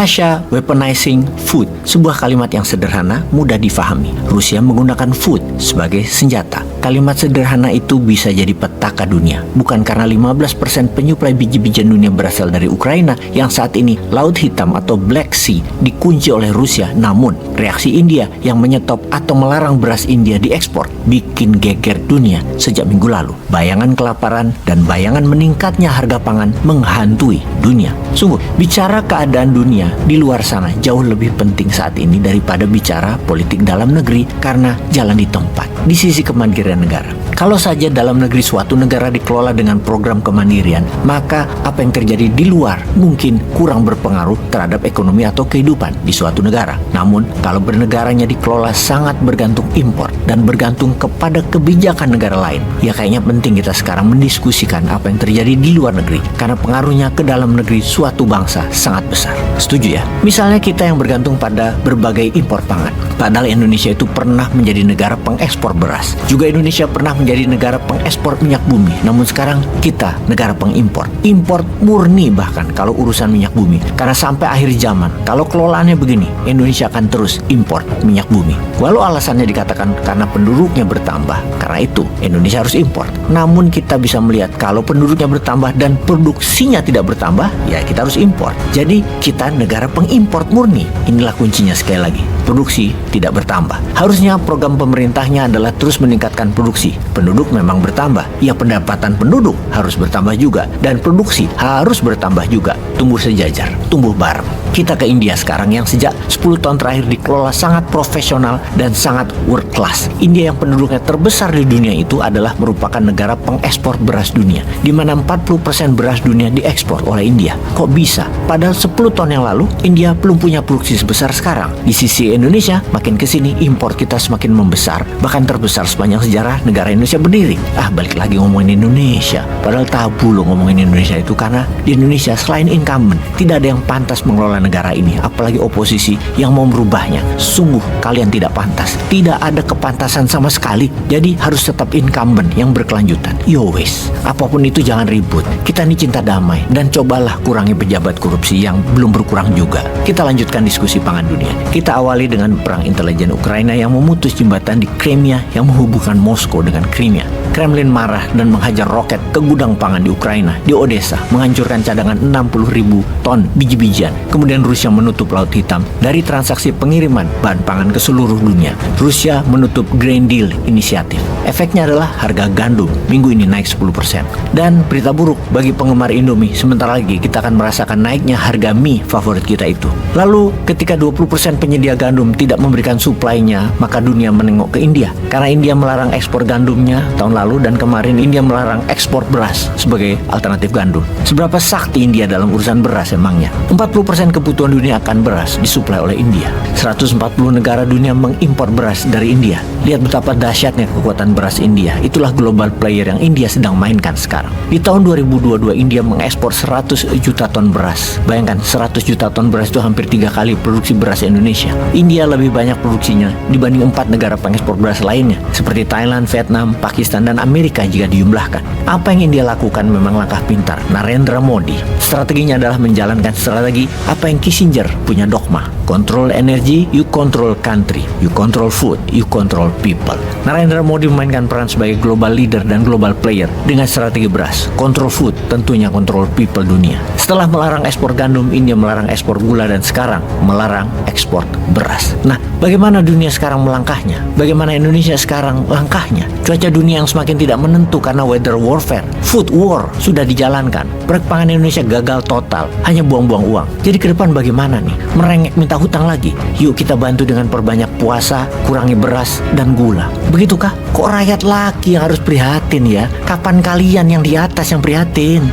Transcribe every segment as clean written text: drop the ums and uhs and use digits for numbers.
Russia weaponizing food, sebuah kalimat yang sederhana, mudah difahami. Rusia menggunakan food sebagai senjata. Kalimat sederhana itu bisa jadi petaka dunia. Bukan karena 15% penyuplai biji-bijian dunia berasal dari Ukraina yang saat ini Laut Hitam atau Black Sea dikunci oleh Rusia, namun reaksi India yang menyetop atau melarang beras India diekspor bikin geger dunia sejak minggu lalu. Bayangan kelaparan dan bayangan meningkatnya harga pangan menghantui dunia. Sungguh, bicara keadaan dunia di luar sana jauh lebih penting saat ini daripada bicara politik dalam negeri karena jalan di tempat, di sisi kemandirian negara. Kalau saja dalam negeri suatu negara dikelola dengan program kemandirian, maka apa yang terjadi di luar mungkin kurang berpengaruh terhadap ekonomi atau kehidupan di suatu negara. Namun, kalau bernegaranya dikelola sangat bergantung impor dan bergantung kepada kebijakan negara lain, ya kayaknya penting kita sekarang mendiskusikan apa yang terjadi di luar negeri, karena pengaruhnya ke dalam negeri suatu bangsa sangat besar. Setuju ya? Misalnya kita yang bergantung pada berbagai impor pangan. Padahal Indonesia itu pernah menjadi negara pengekspor beras. Juga Indonesia pernah menjadi negara pengekspor minyak bumi. Namun sekarang kita negara pengimpor. Impor murni bahkan kalau urusan minyak bumi. Karena sampai akhir zaman, kalau kelolaannya begini, Indonesia akan terus impor minyak bumi. Walau alasannya dikatakan karena penduduknya bertambah. Karena itu Indonesia harus impor. Namun kita bisa melihat kalau penduduknya bertambah dan produksinya tidak bertambah, ya kita harus impor. Jadi kita negara pengimpor murni. Inilah kuncinya sekali lagi. Produksi tidak bertambah. Harusnya program pemerintahnya adalah terus meningkatkan produksi. Penduduk memang bertambah. Ya, pendapatan penduduk harus bertambah juga. Dan produksi harus bertambah juga. Tumbuh sejajar, tumbuh bareng. Kita ke India sekarang yang sejak 10 tahun terakhir dikelola sangat profesional dan sangat world class. India yang penduduknya terbesar di dunia itu adalah merupakan negara pengekspor beras dunia, di mana 40% beras dunia diekspor oleh India. Kok bisa? Padahal 10 tahun yang lalu India belum punya produksi sebesar sekarang. Di sisi Indonesia, makin kesini impor kita semakin membesar, bahkan terbesar sepanjang sejarah negara Indonesia berdiri. Balik lagi ngomongin Indonesia. Padahal tabu loh ngomongin Indonesia itu, karena di Indonesia selain incumbent, tidak ada yang pantas mengelola negara ini, apalagi oposisi yang mau merubahnya. Sungguh kalian tidak pantas. Tidak ada kepantasan sama sekali. Jadi harus tetap incumbent yang berkelanjutan. Yo wes, apapun itu jangan ribut. Kita ini cinta damai dan cobalah kurangi pejabat korupsi yang belum berkurang juga. Kita lanjutkan diskusi pangan dunia. Kita awali dengan perang intelijen Ukraina yang memutus jembatan di Crimea yang menghubungkan Moskow dengan Crimea. Kremlin marah dan menghajar roket ke gudang pangan di Ukraina, di Odessa, menghancurkan cadangan 60.000 ton biji-bijian. Kemudian Rusia menutup Laut Hitam dari transaksi pengiriman bahan pangan ke seluruh dunia. Rusia menutup Grain Deal inisiatif. Efeknya adalah harga gandum minggu ini naik 10%. Dan berita buruk bagi penggemar Indomie, sebentar lagi kita akan merasakan naiknya harga mie favorit kita itu. Lalu ketika 20% penyedia gandum tidak memberikan suplainya, maka dunia menengok ke India. Karena India melarang ekspor gandumnya tahun lalu, dan kemarin India melarang ekspor beras sebagai alternatif gandum. Seberapa sakti India dalam urusan beras emangnya? 40% kebutuhan dunia akan beras disuplai oleh India. 140 negara dunia mengimpor beras dari India. Lihat betapa dahsyatnya kekuatan beras India. Itulah global player yang India sedang mainkan sekarang. Di tahun 2022 India mengekspor 100 juta ton beras. Bayangkan 100 juta ton beras itu hampir 3 kali produksi beras Indonesia. India lebih banyak produksinya dibanding 4 negara pengekspor beras lainnya seperti Thailand, Vietnam, Pakistan, dan Amerika jika dijumlahkan. Apa yang India lakukan memang langkah pintar Narendra Modi. Strateginya adalah menjalankan strategi apa yang Kissinger punya dogma. Control energy, you control country. You control food, you control people. Narendra Modi memainkan peran sebagai global leader dan global player dengan strategi beras. Control food, tentunya control people dunia. Setelah melarang ekspor gandum, India melarang ekspor gula, dan sekarang melarang ekspor beras. Nah, bagaimana dunia sekarang melangkahnya? Bagaimana Indonesia sekarang langkahnya? Cuaca dunia yang semakin tidak menentu karena weather warfare. Food war sudah dijalankan. Proyek pangan Indonesia gagal total, hanya buang-buang uang. Jadi ke depan bagaimana nih? Merengek minta hutang lagi? Yuk kita bantu dengan perbanyak puasa, kurangi beras dan gula. Begitukah? Kok rakyat laki yang harus prihatin ya? Kapan kalian yang di atas yang prihatin?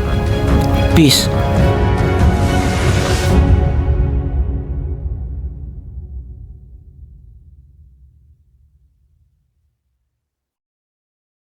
Peace.